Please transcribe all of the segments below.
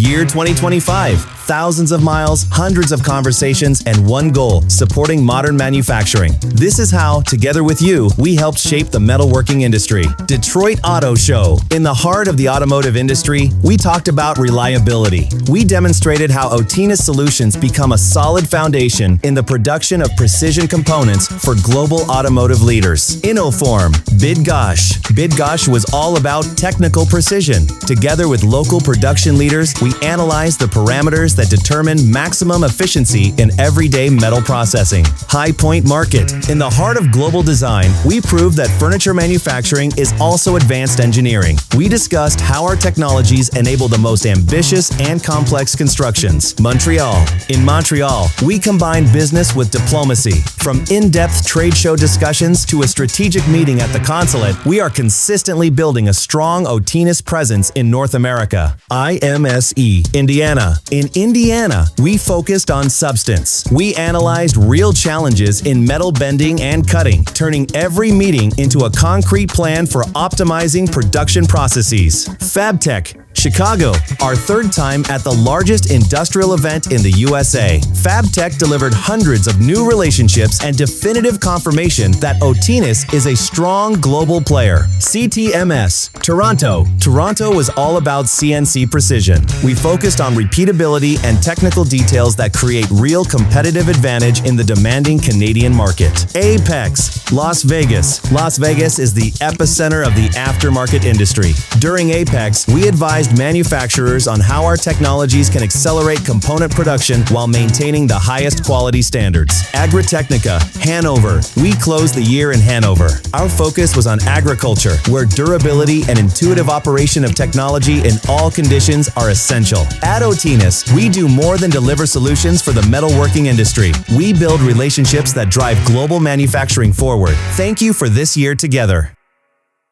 year 2025. Thousands of miles, hundreds of conversations, and one goal: supporting modern manufacturing. This is how, together with you, we helped shape the metalworking industry. Detroit Auto Show. In the heart of the automotive industry, we talked about reliability. We demonstrated how Otinus solutions become a solid foundation in the production of precision components for global automotive leaders. Innoform. Bidgosh. Bidgosh was all about technical precision. Together with local production leaders, we analyzed the parameters that determine maximum efficiency in everyday metal processing. High Point Market. In the heart of global design, we proved that furniture manufacturing is also advanced engineering. We discussed how our technologies enable the most ambitious and complex constructions. Montreal. In Montreal, we combine business with diplomacy. From in-depth trade show discussions to a strategic meeting at the consulate, we are consistently building a strong Otinus presence in North America. IMSE. Indiana. In Indiana, we focused on substance. We analyzed real challenges in metal bending and cutting, turning every meeting into a concrete plan for optimizing production processes. FabTech. Chicago, our third time at the largest industrial event in the USA. FabTech delivered hundreds of new relationships and definitive confirmation that Otinus is a strong global player. CTMS. Toronto. Toronto was all about CNC precision. We focused on repeatability and technical details that create real competitive advantage in the demanding Canadian market. Apex. Las Vegas. Las Vegas is the epicenter of the aftermarket industry. During Apex, we advised manufacturers on how our technologies can accelerate component production while maintaining the highest quality standards. Agritechnica. Hanover. We closed the year in Hanover. Our focus was on agriculture, where durability and intuitive operation of technology in all conditions are essential. At Otinus, we do more than deliver solutions for the metalworking industry. We build relationships that drive global manufacturing forward. Thank you for this year together.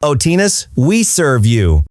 Otinus, we serve you.